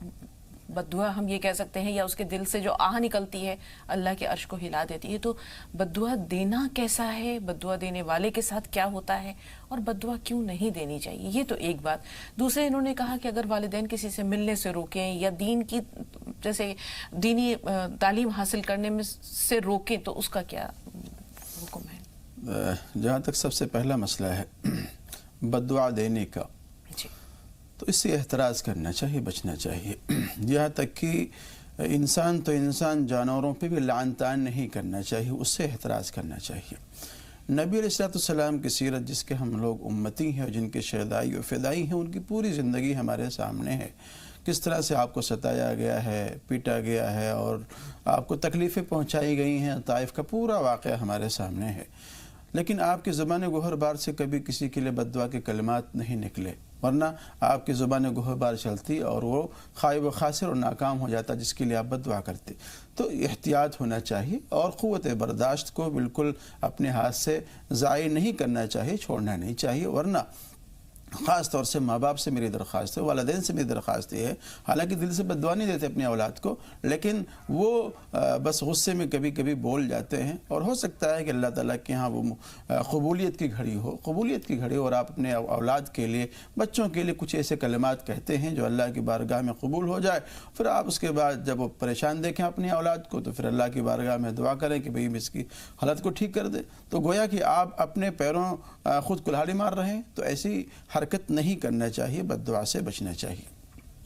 بد دعا ہم یہ کہہ سکتے ہیں، یا اس کے دل سے جو آہ نکلتی ہے اللہ کے عرش کو ہلا دیتی ہے، تو بد دعا دینا کیسا ہے، بد دعا دینے والے کے ساتھ کیا ہوتا ہے، اور بد دعا کیوں نہیں دینی چاہیے، یہ تو ایک بات۔ دوسرے انہوں نے کہا کہ اگر والدین کسی سے ملنے سے روکیں یا دین کی جیسے دینی تعلیم حاصل کرنے میں سے روکیں تو اس کا کیا حکم ہے؟ جہاں تک سب سے پہلا مسئلہ ہے بد دعا دینے کا، جی، تو اس سے احتراز کرنا چاہیے، بچنا چاہیے۔ یہاں تک کہ انسان تو انسان، جانوروں پہ بھی لعن طعن نہیں کرنا چاہیے، اس سے احتراز کرنا چاہیے۔ نبی علیہ السلام کی سیرت، جس کے ہم لوگ امتی ہیں اور جن کے شہدائی و فدائی ہیں، ان کی پوری زندگی ہمارے سامنے ہے، کس طرح سے آپ کو ستایا گیا ہے، پیٹا گیا ہے اور آپ کو تکلیفیں پہنچائی گئی ہیں، طائف کا پورا واقعہ ہمارے سامنے ہے۔ لیکن آپ کی زبان گوہر بار سے کبھی کسی کے لیے بد دعا کے کلمات نہیں نکلے، ورنہ آپ کی زبان گوہر بار چلتی اور وہ خائب و خاسر اور ناکام ہو جاتا جس کے لیے آپ بد دعا کرتے۔ تو احتیاط ہونا چاہیے اور قوت برداشت کو بالکل اپنے ہاتھ سے ضائع نہیں کرنا چاہیے، چھوڑنا نہیں چاہیے۔ ورنہ خاص طور سے ماں باپ سے میری درخواست ہے، والدین سے میری درخواست یہ ہے، حالانکہ دل سے بد دعا نہیں دیتے اپنی اولاد کو، لیکن وہ بس غصے میں کبھی کبھی بول جاتے ہیں، اور ہو سکتا ہے کہ اللہ تعالیٰ کے ہاں وہ قبولیت کی گھڑی ہو اور آپ اپنے اولاد کے لیے، بچوں کے لیے کچھ ایسے کلمات کہتے ہیں جو اللہ کی بارگاہ میں قبول ہو جائے۔ پھر آپ اس کے بعد جب وہ پریشان دیکھیں اپنی اولاد کو، تو پھر اللہ کی بارگاہ میں دعا کریں کہ بھئی اس کی حالت کو ٹھیک کر دے۔ تو گویا کہ آپ اپنے پیروں خود کلہاڑی مار رہے ہیں، تو ایسی حرکت نہیں کرنا چاہیے، بد دعا سے بچنا چاہیے۔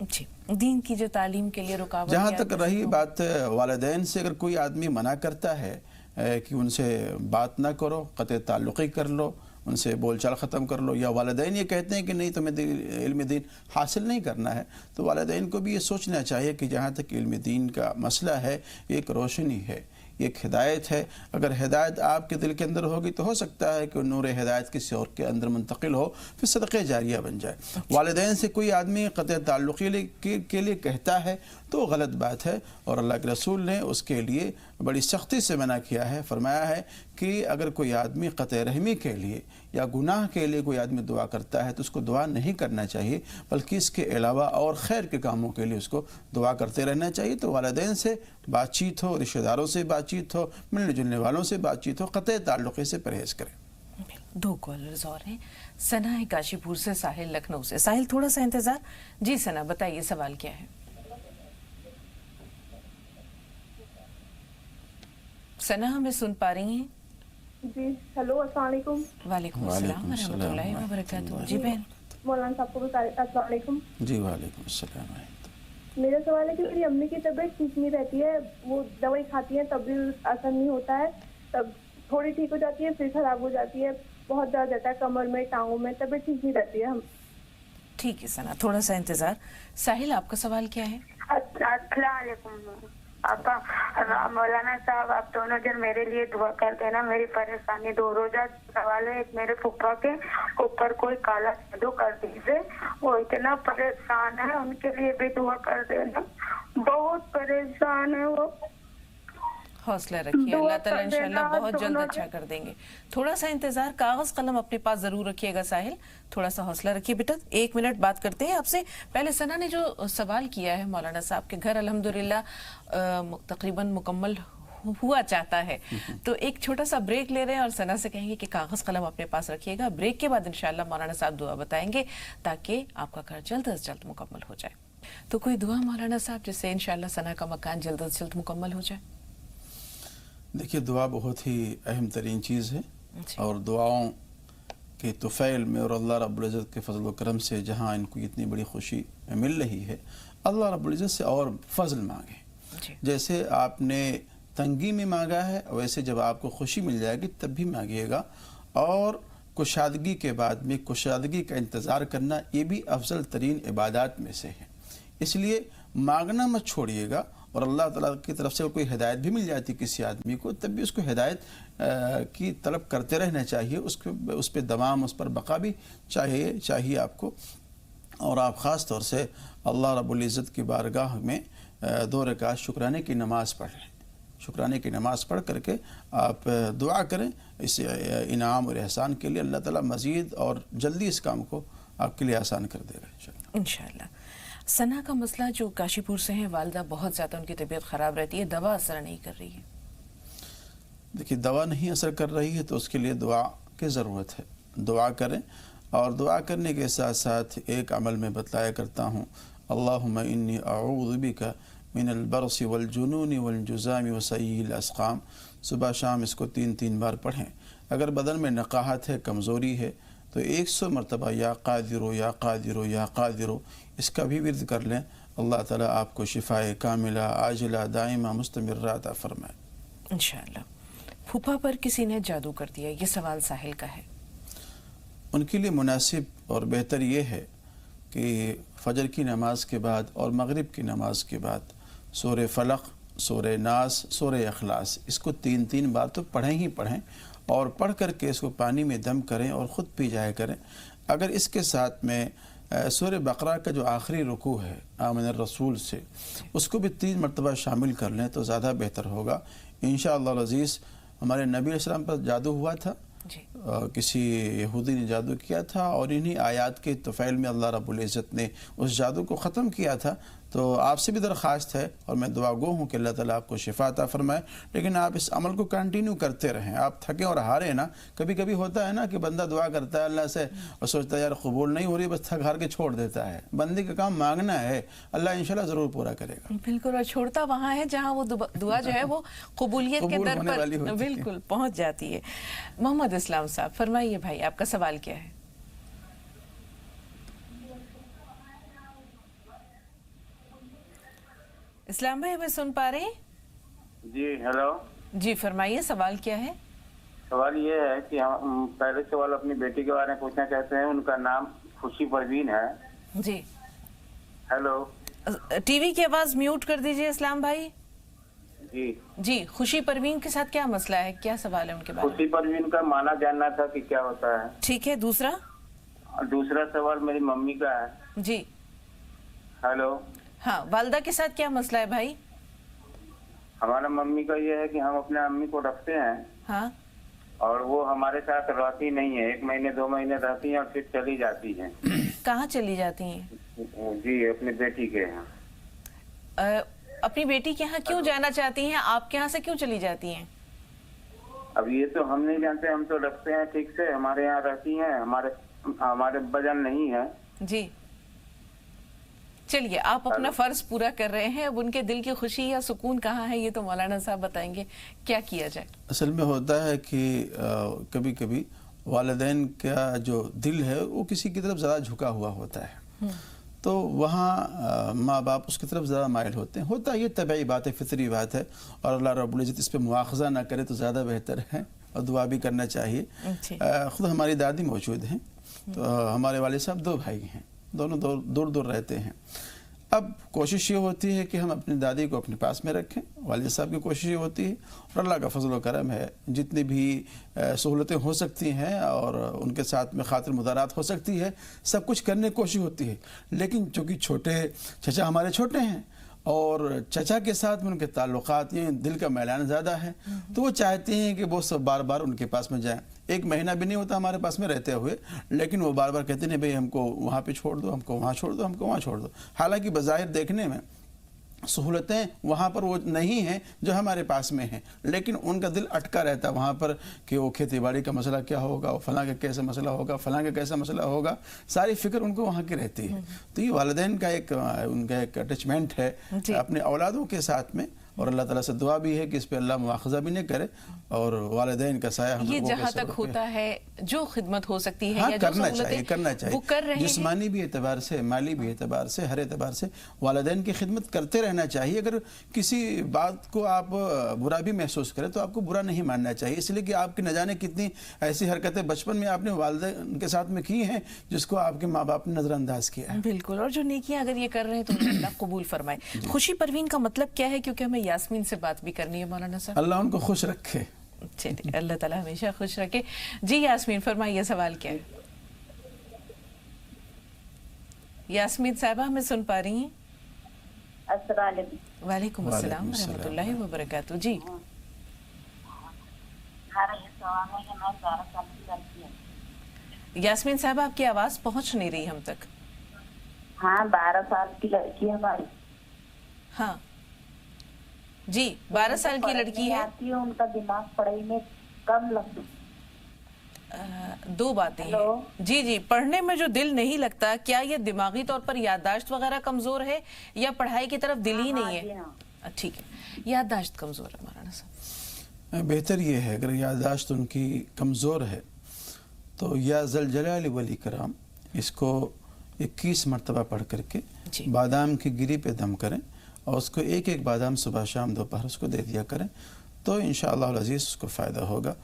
جی، دین کی جو تعلیم کے لیے رکاوٹ، جہاں تک رہی بات والدین سے، اگر کوئی آدمی منع کرتا ہے کہ ان سے بات نہ کرو، قطع تعلقی کر لو، ان سے بول چال ختم کر لو، یا والدین یہ کہتے ہیں کہ نہیں تمہیں علم دین حاصل نہیں کرنا ہے، تو والدین کو بھی یہ سوچنا چاہیے کہ جہاں تک علم دین کا مسئلہ ہے، ایک روشنی ہے، ایک ہدایت ہے۔ اگر ہدایت آپ کے دل کے اندر ہوگی تو ہو سکتا ہے کہ نور ہدایت کسی اور کے اندر منتقل ہو، پھر صدقہ جاریہ بن جائے۔ والدین سے کوئی آدمی قطع تعلقی کے لیے کہتا ہے تو غلط بات ہے، اور اللہ کے رسول نے اس کے لیے بڑی سختی سے منع کیا ہے، فرمایا ہے کہ اگر کوئی آدمی قطع رحمی کے لیے یا گناہ کے لیے کوئی آدمی دعا کرتا ہے تو اس کو دعا نہیں کرنا چاہیے، بلکہ اس کے علاوہ اور خیر کے کاموں کے لیے اس کو دعا کرتے رہنا چاہیے۔ تو والدین سے بات چیت ہو، رشتہ داروں سے بات چیت ہو، ملنے جلنے والوں سے بات چیت ہو، قطع تعلقی سے پرہیز کریں۔ 2 کالرز اور ہیں، ثنا ہے کاشی پور سے، ساحل لکھنؤ سے۔ ساحل تھوڑا سا انتظار۔ جی ثنا، بتائیے سوال کیا ہے؟ ثنا ہمیں سن پا رہی ہیں؟ جی ہیلو، السلام علیکم۔ وعلیکم السلام ورحمۃ اللہ وبرکاتہ۔ جی بہن۔ مولانا صاحب کو بھی السلام علیکم۔ جی وعلیکم السلام۔ میرا سوال ہے کہ میری امی کی طبیعت ٹھیک نہیں رہتی ہے، وہ دوائی کھاتی ہیں تب بھی اثر نہیں ہوتا ہے، تب تھوڑی ٹھیک ہو جاتی ہے پھر خراب ہو جاتی ہے، بہت درد رہتا ہے کمر میں، ٹانگوں میں، طبیعت ٹھیک نہیں رہتی ہے۔ ٹھیک ہے ثنا، تھوڑا سا انتظار۔ ساحل، آپ کا سوال کیا ہے؟ السلام علیکم مولانا صاحب، آپ دونوں جن میرے لیے دعا کر دینا، میری پریشانی 2 روزہ سوال ہے۔ ایک میرے پھپھا کے اوپر کوئی کالا جادو کر دیجیے، وہ اتنا پریشان ہے، ان کے لیے بھی دعا کر دینا، بہت پریشان ہے وہ۔ حوصلہ رکھیے، اللہ تعالیٰ انشاءاللہ بہت جلد اچھا کر دیں گے۔ تھوڑا سا انتظار، کاغذ قلم اپنے پاس ضرور رکھیے گا ساحل، تھوڑا سا حوصلہ رکھیے بیٹا۔ 1 منٹ بات کرتے ہیں آپ سے۔ پہلے ثنا نے جو سوال کیا ہے مولانا صاحب کے گھر الحمدللہ تقریباً مکمل ہوا چاہتا ہے، تو ایک چھوٹا سا بریک لے رہے ہیں اور ثنا سے کہیں گے کہ کاغذ قلم اپنے پاس رکھیے گا۔ بریک کے بعد انشاءاللہ مولانا صاحب دعا بتائیں گے تاکہ آپ کا گھر جلد از جلد مکمل ہو جائے۔ تو کوئی دعا مولانا صاحب جس سے انشاءاللہ ثنا کا مکان جلد از جلد مکمل ہو جائے؟ دیکھیے، دعا بہت ہی اہم ترین چیز ہے، اور دعاؤں کے طفیل میں اور اللہ رب العزت کے فضل و کرم سے جہاں ان کو اتنی بڑی خوشی مل رہی ہے، اللہ رب العزت سے اور فضل مانگیں۔ جیسے آپ نے تنگی میں مانگا ہے، ویسے جب آپ کو خوشی مل جائے گی تب بھی مانگیے گا، اور کشادگی کے بعد میں کشادگی کا انتظار کرنا یہ بھی افضل ترین عبادات میں سے ہے. اس لیے مانگنا مت چھوڑیے گا، اور اللہ تعالیٰ کی طرف سے کوئی ہدایت بھی مل جاتی کسی آدمی کو تب بھی اس کو ہدایت کی طلب کرتے رہنا چاہیے، اس پہ دوام، اس پر بقا بھی چاہیے آپ کو. اور آپ خاص طور سے اللہ رب العزت کی بارگاہ میں 2 رکعت شکرانے کی نماز پڑھ لیں. شکرانے کی نماز پڑھ کر کے آپ دعا کریں اس انعام اور احسان کے لیے. اللہ تعالیٰ مزید اور جلدی اس کام کو آپ کے لیے آسان کر دے گا انشاءاللہ. انشاءاللہ. ثنا کا مسئلہ جو کاشی پور سے ہیں، والدہ بہت زیادہ ان کی طبیعت خراب رہتی ہے، دوا اثر نہیں کر رہی ہے. دیکھیے دوا نہیں اثر کر رہی ہے تو اس کے لیے دعا کی ضرورت ہے. دعا کریں، اور دعا کرنے کے ساتھ ساتھ ایک عمل میں بتلایا کرتا ہوں، اللہم انی اعوذ بک من البرص والجنون والجزام وسیء الاسقام. صبح شام اس کو 3 بار پڑھیں. اگر بدن میں نقاہت ہے، کمزوری ہے، تو 100 مرتبہ یا قادرو یا قادرو یا قادرو اس کا بھی ورد کر لیں. اللہ تعالیٰ آپ کو شفائے کاملہ عاجلہ دائمہ مستمرہ عطا فرمائے انشاءاللہ. پھوپھا پر کسی نے جادو کر دیا، یہ سوال ساحل کا ہے. ان کے لیے مناسب اور بہتر یہ ہے کہ فجر کی نماز کے بعد اور مغرب کی نماز کے بعد سورہ فلق، سورہ ناس، سورہ اخلاص اس کو 3 بار تو پڑھیں ہی پڑھیں، اور پڑھ کر کے اس کو پانی میں دم کریں اور خود پی جایا کریں. اگر اس کے ساتھ میں سورہ بقرہ کا جو آخری رکوع ہے آمن الرسول سے، اس کو بھی 3 مرتبہ شامل کر لیں تو زیادہ بہتر ہوگا انشاءاللہ العزیز. ہمارے نبی علیہ السلام پر جادو ہوا تھا، کسی یہودی نے جادو کیا تھا، اور انہی آیات کے طفیل میں اللہ رب العزت نے اس جادو کو ختم کیا تھا. تو آپ سے بھی درخواست ہے اور میں دعا گو ہوں کہ اللہ تعالیٰ آپ کو شفا عطا فرمائے. لیکن آپ اس عمل کو کنٹینیو کرتے رہیں. آپ تھکیں اور ہاریں نا. کبھی کبھی ہوتا ہے نا کہ بندہ دعا کرتا ہے اللہ سے اور سوچتا ہے یار قبول نہیں ہو رہی، بس تھک ہار کے چھوڑ دیتا ہے. بندے کا کام مانگنا ہے، اللہ انشاءاللہ ضرور پورا کرے گا. بالکل، اور چھوڑتا وہاں ہے جہاں وہ دعا جو ہے وہ قبولیت کے در پر بالکل پہنچ جاتی ہے. محمد اسلام صاحب فرمائیے بھائی، آپ کا سوال کیا ہے؟ اسلام بھائی ہمیں سن پا رہے ہیں؟ جی ہیلو. جی فرمائیے، سوال کیا ہے؟ سوال یہ ہے کہ ہم پہلے سوال اپنی بیٹی کے بارے میں پوچھنا چاہتے ہیں. ان کا نام خوشی پروین ہے. جی ہیلو. ٹی وی کی آواز میوٹ کر دیجئے اسلام بھائی. جی خوشی پروین کے ساتھ کیا مسئلہ ہے، کیا سوال ہے ان کے بارے میں؟ خوشی پروین کا معنی جاننا تھا کہ کیا ہوتا ہے. ٹھیک ہے. دوسرا سوال میری ممی کا ہے. جی ہیلو. ہاں، والدہ کے ساتھ کیا مسئلہ ہے بھائی؟ ہمارا ممی کا یہ ہے کہ ہم اپنے امی کو رکھتے ہیں، ہاں، اور وہ ہمارے ساتھ رہتی نہیں ہے. 1 مہینے 2 مہینے رہتی ہیں اور پھر چلی جاتی ہیں. کہاں چلی جاتی ہیں؟ جی اپنی بیٹی کے یہاں. اپنی بیٹی کے یہاں کیوں جانا چاہتی ہیں؟ آپ کے یہاں سے کیوں چلی جاتی ہیں؟ اب یہ تو ہم نہیں جانتے. ہم تو رکھتے ہیں ٹھیک سے، ہمارے یہاں رہتی ہیں. ہمارے بجن نہیں ہے. جی چلیے، آپ اپنا فرض پورا کر رہے ہیں. اب ان کے دل کی خوشی یا سکون کہاں ہے یہ تو مولانا صاحب بتائیں گے. کیا کیا جائے؟ اصل میں ہوتا ہے کہ کبھی کبھی والدین کا جو دل ہے وہ کسی کی طرف زیادہ جھکا ہوا ہوتا ہے، تو وہاں ماں باپ اس کی طرف زیادہ مائل ہوتے ہیں. ہوتا ہے، یہ طبعی بات ہے، فطری بات ہے، اور اللہ رب العزت اس پہ مواخذہ نہ کرے تو زیادہ بہتر ہے، اور دعا بھی کرنا چاہیے. خود ہماری دادی موجود ہیں، تو ہمارے والد صاحب 2 بھائی ہیں، دونوں دور دور رہتے ہیں. اب کوشش یہ ہوتی ہے کہ ہم اپنی دادی کو اپنے پاس میں رکھیں. والد صاحب کی کوشش یہ ہوتی ہے، اور اللہ کا فضل و کرم ہے، جتنی بھی سہولتیں ہو سکتی ہیں اور ان کے ساتھ میں خاطر مدارات ہو سکتی ہے، سب کچھ کرنے کی کوشش ہوتی ہے. لیکن چونکہ چچا ہمارے چھوٹے ہیں، اور چچا کے ساتھ میں ان کے تعلقات یہ دل کا میلان زیادہ ہے، تو وہ چاہتے ہیں کہ وہ سب بار بار ان کے پاس میں جائیں. 1 مہینہ بھی نہیں ہوتا ہمارے پاس میں رہتے ہوئے، لیکن وہ بار بار کہتے ہیں بھئی ہم کو وہاں پہ چھوڑ دو، ہم کو وہاں چھوڑ دو، ہم کو وہاں چھوڑ دو. حالانکہ بظاہر دیکھنے میں سہولتیں وہاں پر وہ نہیں ہیں جو ہمارے پاس میں ہیں، لیکن ان کا دل اٹکا رہتا ہے وہاں پر کہ وہ کھیتی باڑی کا مسئلہ کیا ہوگا، وہ فلاں کا کیسا مسئلہ ہوگا، فلاں کا کیسا مسئلہ ہوگا. ساری فکر ان کو وہاں کی رہتی ہے. تو یہ والدین کا ان کا ایک اٹیچمنٹ ہے اپنے اولادوں کے ساتھ میں، اور اللہ تعالیٰ سے دعا بھی ہے کہ اس پہ اللہ مواخذہ بھی نہیں کرے اور والدین کا سایہ ہم یہ لوگوں جہاں کے تک سر پہ ہوتا ہے جو خدمت ہو سکتی ہے ہاں یا جو کرنا سہولتیں وہ کر رہے ہیں. جسمانی بھی اعتبار سے، مالی بھی اعتبار سے، ہر اعتبار سے والدین کی خدمت کرتے رہنا چاہیے. اگر کسی بات کو آپ برا بھی محسوس کریں تو آپ کو برا نہیں ماننا چاہیے، اس لیے کہ آپ کی نہ جانے کتنی ایسی حرکتیں بچپن میں آپ نے والدین کے ساتھ میں کی ہیں جس کو آپ کے ماں باپ نے نظر انداز کیا ہے. بالکل، اور جو نیکیاں اگر یہ کر رہے ہیں تو انہیں اللہ قبول فرمائے. خوشی پروین کا مطلب کیا ہے؟ کیونکہ ہمیں یاسمین سے بات بھی کرنی ہے مولانا صاحب. اللہ ان کو خوش رکھے. چلیے، اللہ تعالیٰ ہمیشہ خوش رکھے. جی یاسمین فرمائیے، سوال کیا ہے؟ یاسمین صاحبہ ہمیں سن پا رہی ہیں؟ السلام علیکم. وعلیکم السلام ورحمۃ اللہ وبرکاتہ. جی یاسمین صاحبہ آپ کی آواز پہنچ نہیں رہی ہم تک. ہاں 12 سال کی لڑکی ہے ہماری. ہاں جی 12 سال کی لڑکی ہے. ان کا دماغ پڑھائی میں کم لگتا. دو باتیں ہیں. جی پڑھنے میں جو دل نہیں لگتا، کیا یہ دماغی طور پر یادداشت وغیرہ کمزور ہے یا پڑھائی کی طرف دل ہی نہیں ہے؟ ٹھیک ہے، یادداشت کمزور ہے مولانا صاحب. بہتر یہ ہے اگر یادداشت ان کی کمزور ہے تو یا ذوالجلال والاکرام اس کو 21 مرتبہ پڑھ کر کے بادام کی گری پہ دم کریں اور اس کو ایک ایک بادام صبح شام دوپہر اس کو دے دیا کریں تو انشاءاللہ العزیز اس کو فائدہ ہوگا.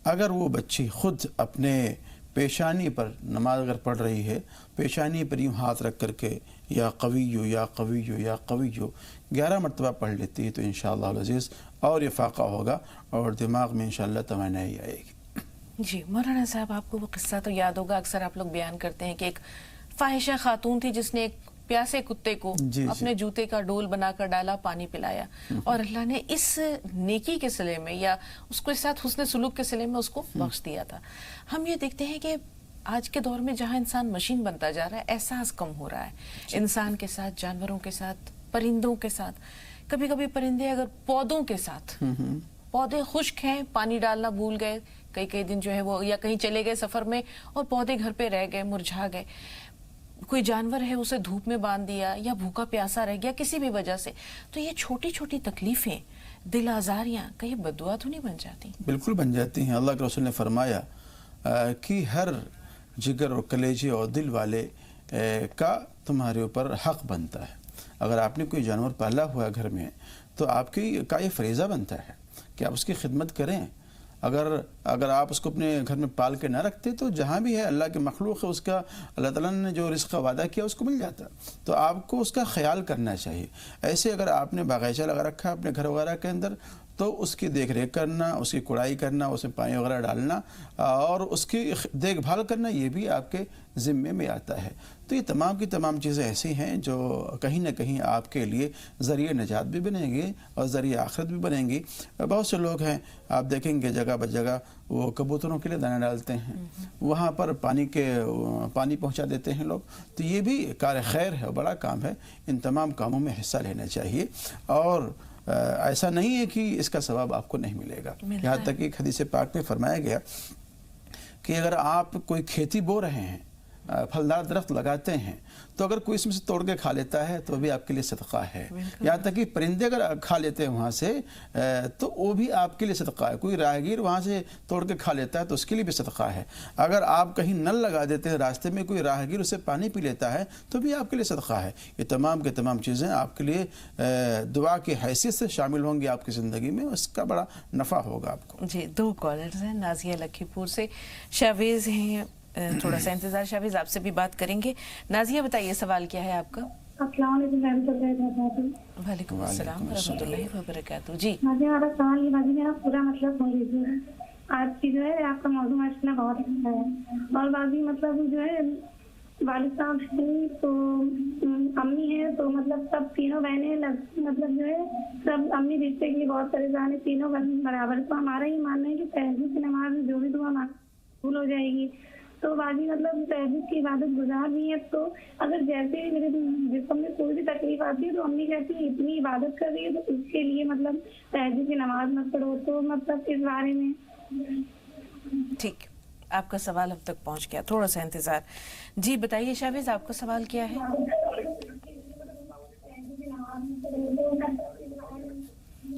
اگر وہ بچی خود اپنے پیشانی پر نماز اگر پڑھ رہی ہے، پیشانی پر یوں ہاتھ رکھ کر کے یا قویو یا قویو یا قویو 11 مرتبہ پڑھ لیتی ہے تو انشاءاللہ العزیز اور یہ فاقہ ہوگا اور دماغ میں انشاءاللہ توانائی آئے گی. جی مولانا صاحب، آپ کو وہ قصہ تو یاد ہوگا، اکثر آپ لوگ بیان کرتے ہیں کہ ایک فاحشہ خاتون تھی جس نے ایک پیاسے کتے کو اپنے جوتے کا ڈول بنا کر ڈالا، پانی پلایا، اور اللہ نے اس نیکی کے صلے میں یا اس کے ساتھ حسن سلوک کے صلے میں اس کو بخش دیا تھا. ہم یہ دیکھتے ہیں کہ آج کے دور میں جہاں انسان مشین بنتا جا رہا ہے، احساس کم ہو رہا ہے انسان کے ساتھ، جانوروں کے ساتھ، پرندوں کے ساتھ. کبھی کبھی پرندے اگر پودوں کے ساتھ، پودے خشک ہیں، پانی ڈالنا بھول گئے، کئی دن جو ہے وہ یا کہیں چلے گئے سفر میں اور پودے گھر پہ رہ گئے، مرجھا گئے. کوئی جانور ہے اسے دھوپ میں باندھ دیا یا بھوکا پیاسا رہ گیا کسی بھی وجہ سے، تو یہ چھوٹی چھوٹی تکلیفیں، دل آزاریاں کہیں بد دعا تو نہیں بن جاتی؟ بالکل بن جاتی ہیں. اللہ کے رسول نے فرمایا کہ ہر جگر اور کلیجے اور دل والے کا تمہارے اوپر حق بنتا ہے. اگر آپ نے کوئی جانور پالا ہوا ہے گھر میں تو آپ کا یہ فریضہ بنتا ہے کہ آپ اس کی خدمت کریں. اگر آپ اس کو اپنے گھر میں پال کے نہ رکھتے تو جہاں بھی ہے اللہ کے مخلوق ہے اس کا اللہ تعالیٰ نے جو رزق کا وعدہ کیا اس کو مل جاتا. تو آپ کو اس کا خیال کرنا چاہیے. ایسے اگر آپ نے باغیچہ لگا رکھا ہے اپنے گھر وغیرہ کے اندر تو اس کی دیکھ ریکھ کرنا، اس کی کوڑائی کرنا، اس میں پانی وغیرہ ڈالنا اور اس کی دیکھ بھال کرنا یہ بھی آپ کے ذمے میں آتا ہے. تو یہ تمام کی تمام چیزیں ایسی ہیں جو کہیں نہ کہیں آپ کے لیے ذریعہ نجات بھی بنیں گی اور ذریعہ آخرت بھی بنیں گی. بہت سے لوگ ہیں آپ دیکھیں گے جگہ بہ جگہ وہ کبوتروں کے لیے دانا ڈالتے ہیں، وہاں پر پانی پہنچا دیتے ہیں لوگ. تو یہ بھی کار خیر ہے، بڑا کام ہے. ان تمام کاموں میں حصہ لینا چاہیے اور ایسا نہیں ہے کہ اس کا ثواب آپ کو نہیں ملے گا. یہاں تک کہ حدیث پاک میں فرمایا گیا کہ اگر آپ کوئی کھیتی بو رہے ہیں، پھلدار درخت لگاتے ہیں تو اگر کوئی اس میں سے توڑ کے کھا لیتا ہے تو بھی آپ کے لیے صدقہ ہے. یہاں تک کہ پرندے اگر کھا لیتے ہیں وہاں سے تو وہ بھی آپ کے لیے صدقہ ہے. کوئی راہگیر وہاں سے توڑ کے کھا لیتا ہے تو اس کے لیے بھی صدقہ ہے. اگر آپ کہیں نل لگا دیتے ہیں راستے میں، کوئی راہگیر اسے پانی پی لیتا ہے تو بھی آپ کے لیے صدقہ ہے. یہ تمام کے تمام چیزیں آپ کے لیے دعا کی حیثیت سے شامل ہوں گی آپ کی زندگی میں، اس کا بڑا نفع ہوگا آپ کو. جی 2 کالرز ہیں. نازیہ لکھی پور سے، شاویز ہیں. تھوڑا سا انتظار شاویز، آپ سے بھی بات کریں گے. نازیہ بتائیے سوال کیا ہے آپ کا؟ السلام علیکم. وعلیکم السلام ورحمۃ اللہ وبرکاتہ. جی نازیہ، ہمارا سوال یہ بازی میرا پورا مطلب سن لیجیے. آج کی جو ہے آپ کا موضوع ماشاء اللہ بہت اچھا ہے اور بازی مطلب جو ہے والد صاحب ہیں تو امی ہیں تو مطلب سب تینوں بہنیں مطلب جو ہے سب امی رشتے کے لیے بہت پریشان ہے، تینوں برابر. تو ہمارا یہ ماننا ہے کہ تہجد کی نماز میں جو بھی دعا قبول ہو جائے گی. تو باجی مطلب تہجد کی عبادت گزار بھی ہے تو اگر جیسے میرے جسم میں کوئی بھی تکلیف آتی ہے تو امی کہتی ہے اتنی عبادت کر رہی ہے تو اس کے لیے مطلب تہجد کی نماز مت پڑھو. تو مطلب اس بارے میں ٹھیک، آپ کا سوال اب تک پہنچ گیا، تھوڑا سا انتظار. جی بتائیے شاویز، آپ کا سوال کیا ہے؟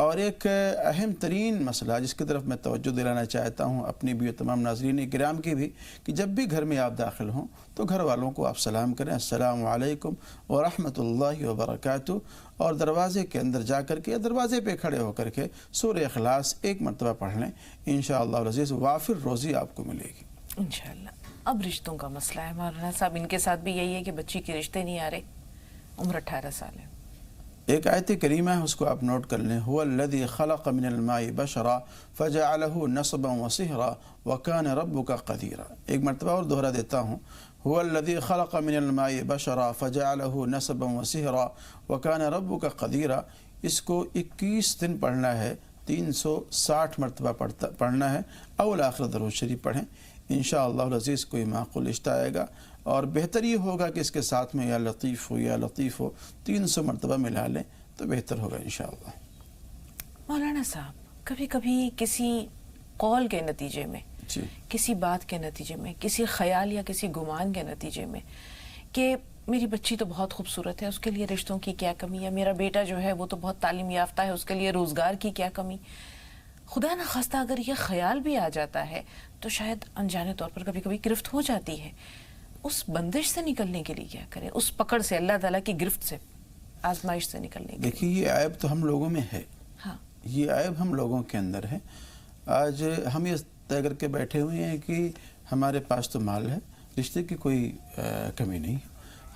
اور ایک اہم ترین مسئلہ جس کی طرف میں توجہ دلانا چاہتا ہوں اپنی بھی اور تمام ناظرین کرام کی بھی، کہ جب بھی گھر میں آپ داخل ہوں تو گھر والوں کو آپ سلام کریں، السلام علیکم ورحمۃ اللہ وبرکاتہ، اور دروازے کے اندر جا کر کے، دروازے پہ کھڑے ہو کر کے سورہ اخلاص ایک مرتبہ پڑھ لیں، انشاءاللہ العزیز وافر روزی آپ کو ملے گی انشاءاللہ۔ اب رشتوں کا مسئلہ ہے مولانا صاحب، ان کے ساتھ بھی یہی ہے کہ بچی کے رشتے نہیں آ رہے، عمر 18 سال ہے۔ ایک آیت کریمہ ہے، اس کو آپ نوٹ کر لیں، هو الذي خلق من الماء بشرا فجعله نسبا وصهرا وكان ربك قديرا۔ ایک مرتبہ اور دوہرا دیتا ہوں، هو الذي خلق من الماء بشرا فجعله نسبا وصهرا وكان ربك قديرا۔ اس کو 21 دن پڑھنا ہے، 360 مرتبہ پڑھنا ہے، اول آخر درود شریف پڑھیں، انشاءاللہ العزیز کوئی معقول رشتہ آئے گا، اور بہتر یہ ہوگا کہ اس کے ساتھ میں یا لطیف ہو یا لطیف ہو 300 مرتبہ ملا لیں تو بہتر ہوگا انشاءاللہ۔ مولانا صاحب کبھی کبھی کسی قول کے نتیجے میں، جی، کسی بات کے نتیجے میں، کسی خیال یا کسی گمان کے نتیجے میں کہ میری بچی تو بہت خوبصورت ہے، اس کے لیے رشتوں کی کیا کمی ہے، میرا بیٹا جو ہے وہ تو بہت تعلیم یافتہ ہے، اس کے لیے روزگار کی کیا کمی، خدا نخواستہ اگر یہ خیال بھی آ جاتا ہے تو شاید انجانے طور پر کبھی کبھی گرفت ہو جاتی ہے، اس بندش سے نکلنے کے لیے کیا کریں، اس پکڑ سے، اللہ تعالیٰ کی گرفت سے، آزمائش سے نکلنے کے لیے؟ دیکھیے یہ عیب تو ہم لوگوں میں ہے، ہاں، یہ عیب ہم لوگوں کے اندر ہے۔ آج ہم یہ طے کر کے بیٹھے ہوئے ہیں کہ ہمارے پاس تو مال ہے، رشتے کی کوئی کمی نہیں،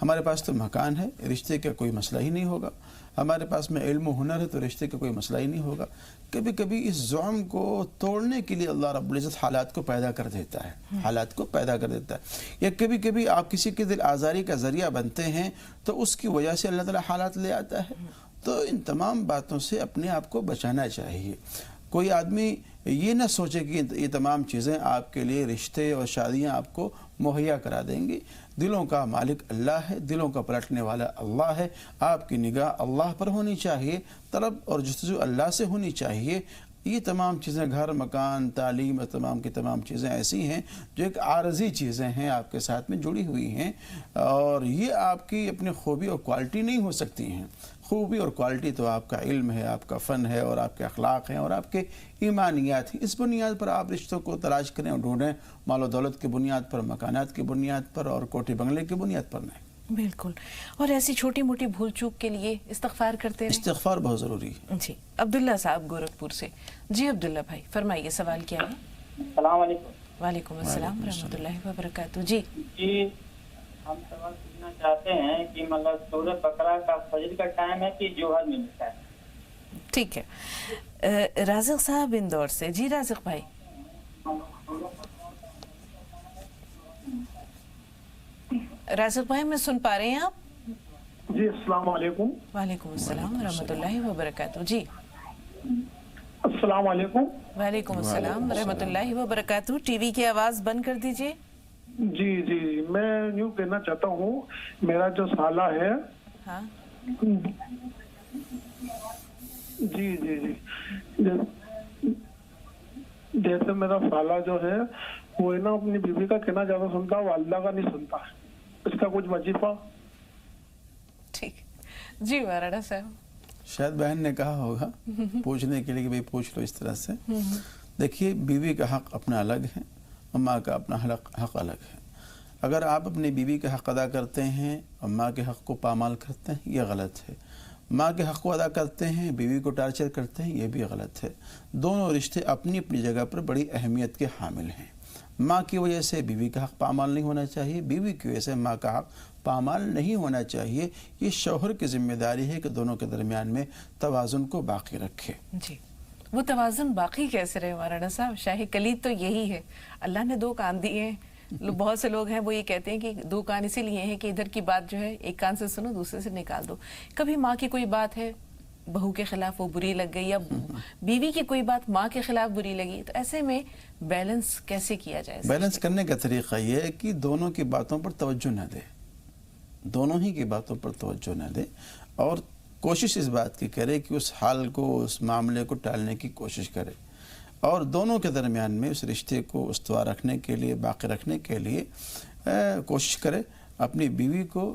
ہمارے پاس تو مکان ہے، رشتے کا کوئی مسئلہ ہی نہیں ہوگا، ہمارے پاس میں علم و ہنر ہے تو رشتے کا کوئی مسئلہ ہی نہیں ہوگا۔ کبھی کبھی اس زعم کو توڑنے کے لیے اللہ رب العزت حالات کو پیدا کر دیتا ہے، حالات کو پیدا کر دیتا ہے، یا کبھی کبھی آپ کسی کے دل آزاری کا ذریعہ بنتے ہیں تو اس کی وجہ سے اللہ تعالیٰ حالات لے آتا ہے۔ تو ان تمام باتوں سے اپنے آپ کو بچانا چاہیے۔ کوئی آدمی یہ نہ سوچے کہ یہ تمام چیزیں آپ کے لیے، رشتے اور شادیاں آپ کو مہیا کرا دیں گی۔ دلوں کا مالک اللہ ہے، دلوں کا پلٹنے والا اللہ ہے، آپ کی نگاہ اللہ پر ہونی چاہیے، طلب اور جستجو اللہ سے ہونی چاہیے۔ یہ تمام چیزیں، گھر، مکان، تعلیم اور تمام کی تمام چیزیں ایسی ہیں جو ایک عارضی چیزیں ہیں، آپ کے ساتھ میں جڑی ہوئی ہیں، اور یہ آپ کی اپنی خوبی اور کوالٹی نہیں ہو سکتی ہیں۔ خوبی اور کوالٹی تو آپ کا علم ہے، آپ کا فن ہے، اور آپ کے اخلاق ہیں، اور آپ کے ایمانیات ہیں۔ اس بنیاد پر آپ رشتوں کو تلاش کریں اور ڈھونڈیں، مال و دولت کی بنیاد پر، مکانات کی بنیاد پر، اور کوٹھی بنگلے کی بنیاد پر نہیں۔ بالکل، اور ایسی چھوٹی موٹی بھول چوک کے لیے استغفار کرتے رہیں۔ استغفار بہت ضروری ہے۔ جی، عبداللہ صاحب گورکھپور سے۔ جی عبداللہ بھائی فرمائیے، سوال کیا ہے؟ السلام علیکم۔ وعلیکم السلام ورحمۃ اللہ وبرکاتہ۔ جی جی، ہم سوال پوچھنا چاہتے ہیں کہ مطلب سورۃ بقرہ کا فجر کا ٹائم ہے کہ جوہر میں ملتا ہے؟ ٹھیک ہے، رازق صاحب اندور سے۔ جی رازق بھائی۔ رازق بھائی میں سن پا رہے ہیں آپ؟ جی السلام علیکم۔ وعلیکم السلام ورحمۃ اللہ وبرکاتہ۔ جی السلام علیکم۔ وعلیکم السلام ورحمۃ اللہ وبرکاتہ۔ ٹی وی کی آواز بند کر دیجئے۔ جی جی جی، میں یوں کہنا چاہتا ہوں، میرا جو سالہ ہے، ہاں جی جی جی، جیسے میرا سالہ جو ہے وہ ہے نا اپنی بیوی کا کہنا زیادہ سنتا ہے، والدہ کا نہیں سنتا، اس کا کچھ وظیفہ؟ ٹھیک، جی مولانا صاحب۔ شاید بہن نے کہا ہوگا پوچھنے کے لیے کہ بھئی پوچھ لو اس طرح سے۔ دیکھیے بیوی کا حق اپنا الگ ہے، ماں کا اپنا حق الگ ہے۔ اگر آپ اپنی بیوی کا حق ادا کرتے ہیں اور ماں کے حق کو پامال کرتے ہیں، یہ غلط ہے۔ ماں کے حق کو ادا کرتے ہیں، بیوی کو ٹارچر کرتے ہیں، یہ بھی غلط ہے۔ دونوں رشتے اپنی اپنی جگہ پر بڑی اہمیت کے حامل ہیں۔ ماں کی وجہ سے بیوی کا حق پامال نہیں ہونا چاہیے، بیوی کی وجہ سے ماں کا حق پامال نہیں ہونا چاہیے۔ یہ شوہر کی ذمہ داری ہے کہ دونوں کے درمیان میں توازن کو باقی رکھے۔ جی، وہ توازن باقی کیسے رہے مولانا صاحب؟ شاہی کلید تو یہی ہے، اللہ نے 2 کان دیے ہیں۔ بہت سے لوگ ہیں وہ یہ کہتے ہیں کہ 2 کان اسی لیے ہیں کہ ادھر کی بات جو ہے ایک کان سے سنو، دوسرے سے نکال دو۔ کبھی ماں کی کوئی بات ہے بہو کے خلاف وہ بری لگ گئی، یا بیوی کی کوئی بات ماں کے خلاف بری لگی، تو ایسے میں بیلنس کیسے کیا جائے؟ بیلنس کرنے کا طریقہ یہ ہے کہ دونوں کی باتوں پر توجہ نہ دے، دونوں ہی کی باتوں پر توجہ نہ دے، اور کوشش اس بات کی کرے کہ اس حال کو، اس معاملے کو ٹالنے کی کوشش کرے، اور دونوں کے درمیان میں اس رشتے کو استوار رکھنے کے لیے، باقی رکھنے کے لیے کوشش کرے۔ اپنی بیوی کو